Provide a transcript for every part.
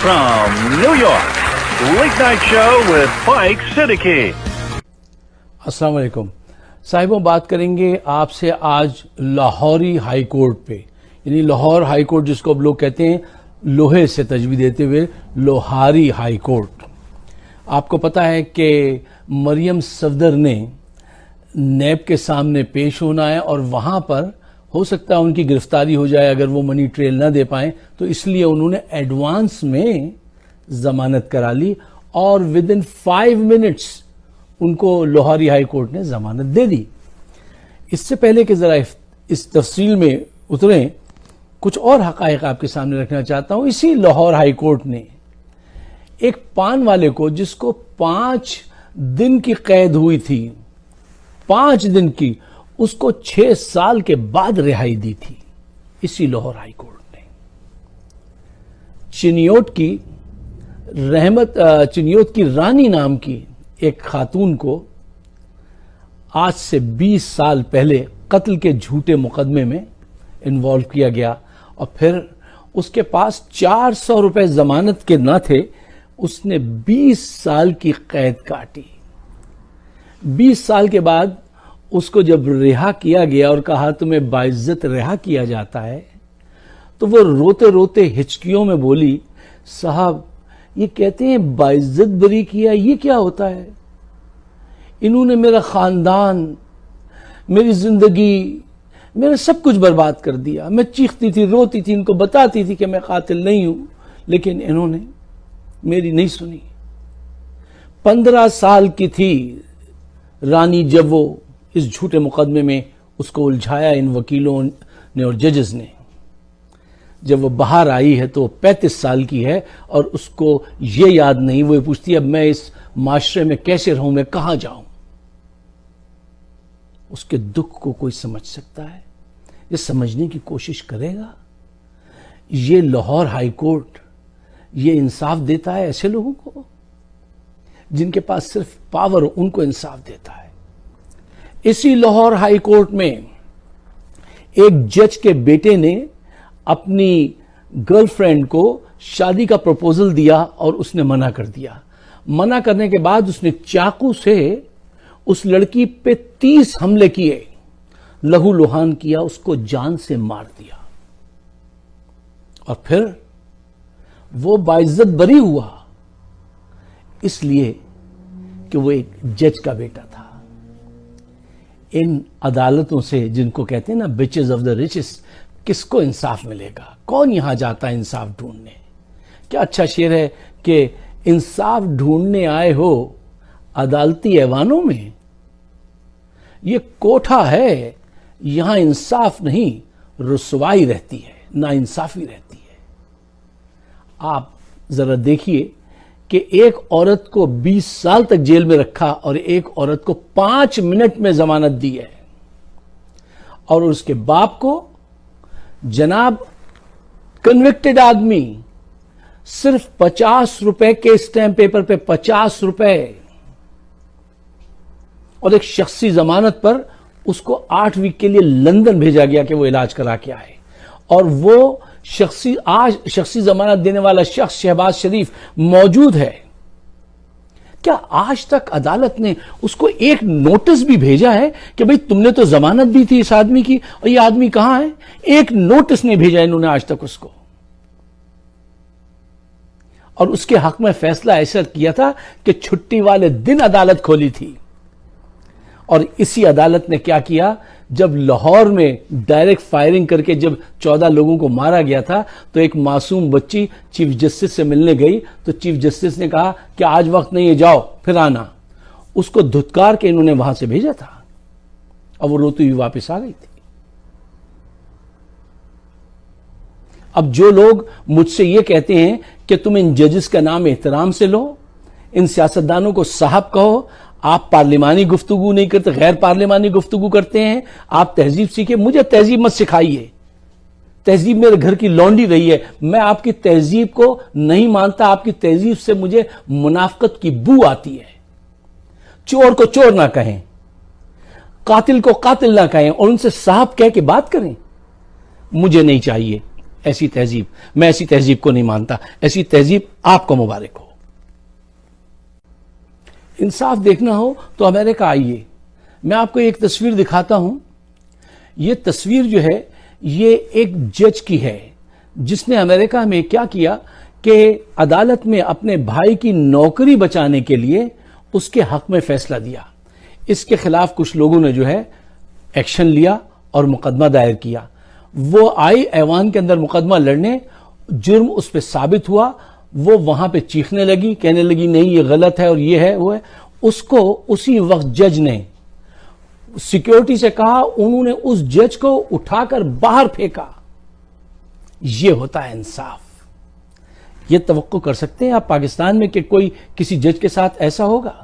from New York, Late Night Show with Mike Siddiqui. अस्सलाम वालेकुम साहिबों, बात करेंगे आपसे आज लाहौरी हाई कोर्ट पे, यानी लाहौर हाई कोर्ट जिसको अब लोग कहते हैं लोहे से तजवीज़ देते हुए लोहारी हाई कोर्ट। आपको पता है कि मरियम सफदर ने नैब के सामने पेश होना है और वहां पर हो सकता है उनकी गिरफ्तारी हो जाए अगर वो मनी ट्रेल ना दे पाए, तो इसलिए उन्होंने एडवांस में जमानत करा ली और विद इन 5 मिनट्स उनको लाहौरी हाई कोर्ट ने जमानत दे दी। इससे पहले कि जरा इस तफसील में उतरें, कुछ और हकायक आपके सामने रखना चाहता हूं। इसी लाहौर हाई कोर्ट ने एक पान वाले को, जिसको 5 दिन की कैद हुई थी, 5 दिन की, उसको 6 साल के बाद रिहाई दी थी। इसी लाहौर हाई कोर्ट ने चिनियोत की रानी नाम की एक खातून को आज से 20 साल पहले कत्ल के झूठे मुकदमे में इन्वॉल्व किया गया और फिर उसके पास 400 रुपए जमानत के न थे, उसने 20 साल की कैद काटी। 20 साल के बाद उसको जब रिहा किया गया और कहा तुम्हें बाइज्जत रिहा किया जाता है, तो वो रोते रोते हिचकियों में बोली, साहब ये कहते हैं बाइज्जत बरी किया, ये क्या होता है? इन्होंने मेरा खानदान, मेरी जिंदगी, मेरा सब कुछ बर्बाद कर दिया। मैं चीखती थी, रोती थी, इनको बताती थी कि मैं कातिल नहीं हूं, लेकिन इन्होंने मेरी नहीं सुनी। 15 साल की थी रानी जब वो इस झूठे मुकदमे में उसको उलझाया इन वकीलों ने और जजेस ने। जब वो बाहर आई है तो 35 साल की है और उसको ये याद नहीं, वो पूछती है अब मैं इस माशरे में कैसे रहूं, मैं कहां जाऊं। उसके दुख को कोई समझ सकता है? ये समझने की कोशिश करेगा? ये लाहौर हाई कोर्ट ये इंसाफ देता है ऐसे लोगों को जिनके पास सिर्फ पावर हो, उनको इंसाफ देता है। इसी लाहौर हाई कोर्ट में एक जज के बेटे ने अपनी गर्लफ्रेंड को शादी का प्रपोजल दिया और उसने मना कर दिया। मना करने के बाद उसने चाकू से उस लड़की पे 30 हमले किए, लहूलुहान किया, उसको जान से मार दिया और फिर वो बाइज्जत बरी हुआ इसलिए कि वो एक जज का बेटा था। इन अदालतों से, जिनको कहते हैं ना बिचेस ऑफ द रिचेस, किसको इंसाफ मिलेगा? कौन यहां जाता है इंसाफ ढूंढने? क्या अच्छा शेर है कि इंसाफ ढूंढने आए हो अदालती ऐवानों में। ये कोठा है, यहां इंसाफ नहीं रुसवाई रहती है, ना इंसाफी रहती है। आप जरा देखिए कि एक औरत को 20 साल तक जेल में रखा और एक औरत को 5 मिनट में जमानत दी है, और उसके बाप को जनाब कन्विक्टेड आदमी सिर्फ 50 रुपए के स्टैंप पेपर पे 50 रुपए और एक शख्सी जमानत पर उसको 8 वीक के लिए लंदन भेजा गया कि वो इलाज करा के आए। और वो शख्सी जमानत देने वाला शख्स शहबाज शरीफ मौजूद है। क्या आज तक अदालत ने उसको एक नोटिस भी भेजा है कि भाई तुमने तो जमानत दी थी इस आदमी की और ये आदमी कहां है? एक नोटिस नहीं भेजा इन्होंने आज तक उसको। और उसके हक में फैसला ऐसा किया था कि छुट्टी वाले दिन अदालत खोली थी। और इसी अदालत ने क्या किया, जब लाहौर में डायरेक्ट फायरिंग करके जब 14 लोगों को मारा गया था, तो एक मासूम बच्ची चीफ जस्टिस से मिलने गई, तो चीफ जस्टिस ने कहा कि आज वक्त नहीं है, जाओ फिर आना। उसको धुतकार के इन्होंने वहां से भेजा था और वो रोती हुई वापस आ गई थी। अब जो लोग मुझसे ये कहते हैं कि तुम इन जजेस का नाम एहतराम से लो, इन सियासतदानों को साहब कहो, आप पार्लिमानी गुफ्तगू नहीं करते, गैर पार्लिमानी गुफ्तगू करते हैं, आप तहजीब सीखे। मुझे तहजीब मत सिखाइए, तहजीब मेरे घर की लौंडी रही है, मैं आपकी तहजीब को नहीं मानता। आपकी तहजीब से मुझे मुनाफकत की बू आती है। चोर को चोर ना कहें, कातिल को कातिल ना कहें और उनसे साहब कह के बात करें, मुझे नहीं चाहिए। ऐसी तहजीब, मैं ऐसी तहजीब को नहीं मानता। ऐसी तहजीब आपको मुबारक हो। इंसाफ देखना हो तो अमेरिका आइए। मैं आपको एक तस्वीर दिखाता हूं। यह तस्वीर जो है ये एक जज की है जिसने अमेरिका में क्या किया कि अदालत में अपने भाई की नौकरी बचाने के लिए उसके हक में फैसला दिया। इसके खिलाफ कुछ लोगों ने जो है एक्शन लिया और मुकदमा दायर किया। वो आई ऐवान के अंदर मुकदमा लड़ने, जुर्म उस पर साबित हुआ। वो वहां पे चीखने लगी, कहने लगी नहीं ये गलत है और ये है वो है। उसको उसी वक्त जज ने सिक्योरिटी से कहा, उन्होंने उस जज को उठाकर बाहर फेंका। ये होता है इंसाफ। ये तवक्को कर सकते हैं आप पाकिस्तान में कि कोई किसी जज के साथ ऐसा होगा?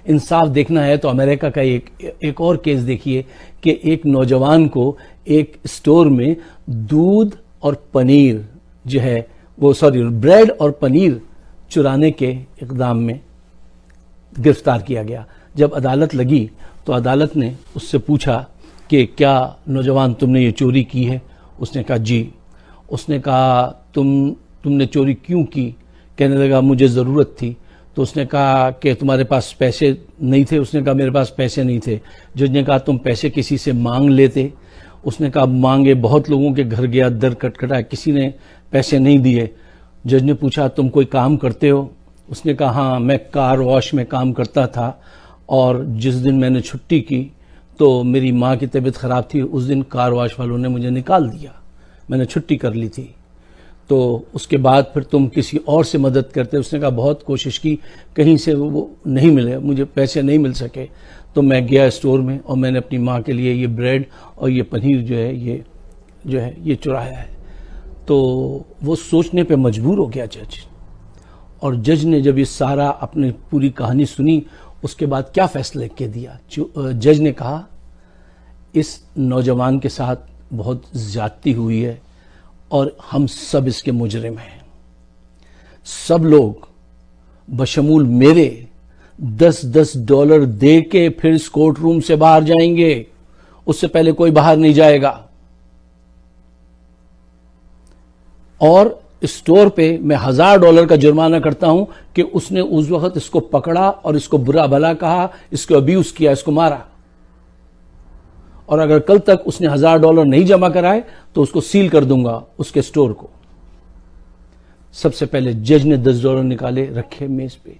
इंसाफ देखना है तो अमेरिका का एक और केस देखिए कि एक नौजवान को एक स्टोर में दूध और पनीर जो है वो ब्रेड और पनीर चुराने के इक़दाम में गिरफ्तार किया गया। जब अदालत लगी तो अदालत ने उससे पूछा कि क्या नौजवान तुमने ये चोरी की है? उसने कहा जी। उसने कहा तुमने चोरी क्यों की? कहने लगा मुझे ज़रूरत थी। तो उसने कहा कि तुम्हारे पास पैसे नहीं थे? उसने कहा मेरे पास पैसे नहीं थे। जज ने कहा तुम पैसे किसी से मांग लेते? उसने कहा मांगे, बहुत लोगों के घर गया, दर खटखटाया, किसी ने पैसे नहीं दिए। जज ने पूछा तुम कोई काम करते हो? उसने कहा हाँ, मैं कार वॉश में काम करता था और जिस दिन मैंने छुट्टी की तो मेरी माँ की तबीयत ख़राब थी, उस दिन कार वॉश वालों ने मुझे निकाल दिया, मैंने छुट्टी कर ली थी। तो उसके बाद फिर तुम किसी और से मदद करते? उसने कहा बहुत कोशिश की, कहीं से वो नहीं मिले, मुझे पैसे नहीं मिल सके। तो मैं गया स्टोर में और मैंने अपनी माँ के लिए ये ब्रेड और ये पनीर जो है ये चुराया है। तो वो सोचने पे मजबूर हो गया जज। और जज ने जब ये सारा अपनी पूरी कहानी सुनी उसके बाद क्या फैसला के दिया? जज ने कहा इस नौजवान के साथ बहुत ज्यादती हुई है और हम सब इसके मुजरिम हैं। सब लोग बशमूल मेरे $10 दे के फिर इस कोर्ट रूम से बाहर जाएंगे, उससे पहले कोई बाहर नहीं जाएगा। और स्टोर पे मैं $1000 का जुर्माना करता हूं कि उसने उस वक्त इसको पकड़ा और इसको बुरा भला कहा, इसको अब्यूज किया, इसको मारा। और अगर कल तक उसने $1000 नहीं जमा कराए तो उसको सील कर दूंगा उसके स्टोर को। सबसे पहले जज ने $10 निकाले, रखे मेज पे।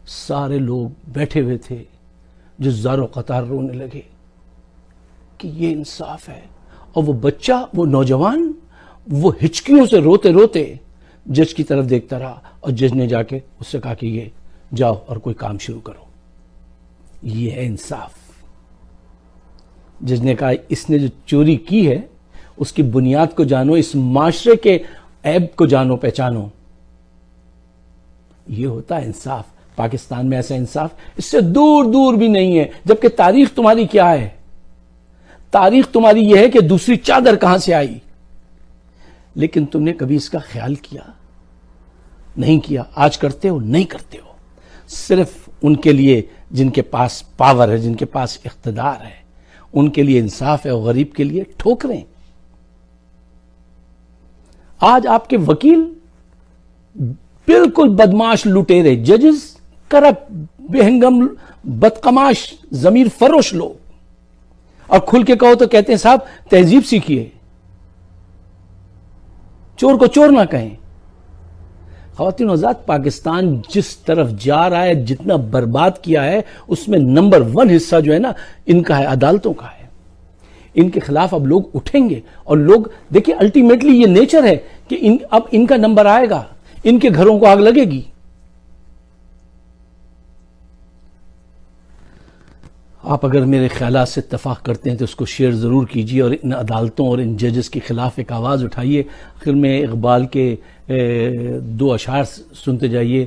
सारे लोग बैठे हुए थे जो ज़ारो कतार रोने लगे कि ये इंसाफ है। और वो बच्चा, वो नौजवान, वो हिचकियों से रोते रोते जज की तरफ देखता रहा और जज ने जाके उससे कहा कि ये जाओ और कोई काम शुरू करो। ये है इंसाफ। जज ने कहा इसने जो चोरी की है उसकी बुनियाद को जानो, इस माशरे के ऐब को जानो, पहचानो। ये होता है इंसाफ। पाकिस्तान में ऐसा इंसाफ इससे दूर दूर भी नहीं है। जबकि तारीख तुम्हारी क्या है? तारीख तुम्हारी यह है कि दूसरी चादर कहां से आई। लेकिन तुमने कभी इसका ख्याल किया? नहीं किया। आज करते हो? नहीं करते हो। सिर्फ उनके लिए जिनके पास पावर है, जिनके पास इख्तिदार है, उनके लिए इंसाफ है और गरीब के लिए ठोकरें। आज आपके वकील बिल्कुल बदमाश, लुटेरे, जजेस करप्ट, बेहंगम, बदकमाश, जमीर फरोश लोग। और खुल के कहो तो कहते हैं साहब तहजीब सीखिए, चोर को चोर ना कहें। ख़वातीन हज़रात, पाकिस्तान जिस तरफ जा रहा है, जितना बर्बाद किया है, उसमें नंबर 1 हिस्सा जो है ना इनका है, अदालतों का है। इनके खिलाफ अब लोग उठेंगे और लोग देखिए, अल्टीमेटली ये नेचर है कि अब इनका नंबर आएगा, इनके घरों को आग लगेगी। आप अगर मेरे ख्यालात से इत्तफाक करते हैं तो उसको शेयर ज़रूर कीजिए और इन अदालतों और इन जजेस के ख़िलाफ़ एक आवाज़ उठाइए। आखिर में इकबाल के 2 अशार सुनते जाइए।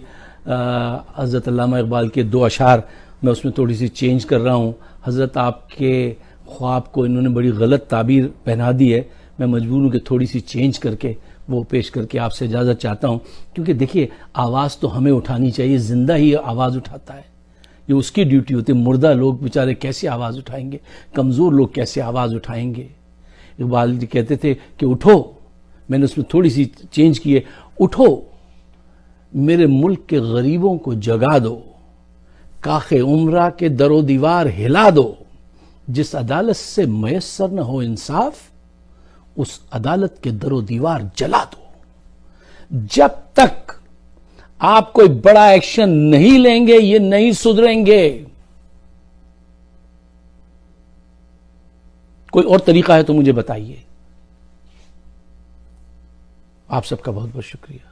हज़रत अल्लामा इकबाल के 2 अशार मैं उसमें थोड़ी सी चेंज कर रहा हूँ। हज़रत आपके ख्वाब को इन्होंने बड़ी गलत ताबीर पहना दी है, मैं मजबूर हूँ कि थोड़ी सी चेंज करके वो पेश करके आपसे इजाज़त चाहता हूँ। क्योंकि देखिए, आवाज़ तो हमें उठानी चाहिए, ज़िंदा ही आवाज़ उठाता है, ये उसकी ड्यूटी होती है। मुर्दा लोग बेचारे कैसे आवाज़ उठाएंगे, कमज़ोर लोग कैसे आवाज़ उठाएंगे। इकबाल जी कहते थे कि उठो मैंने उसमें थोड़ी सी चेंज की है, उठो मेरे मुल्क के गरीबों को जगा दो, काखे उम्रा के दरो दीवार हिला दो, जिस अदालत से मयसर न हो इंसाफ उस अदालत के दरो दीवार जला दो। जब तक आप कोई बड़ा एक्शन नहीं लेंगे ये नहीं सुधरेंगे। कोई और तरीका है तो मुझे बताइए। आप सबका बहुत बहुत शुक्रिया।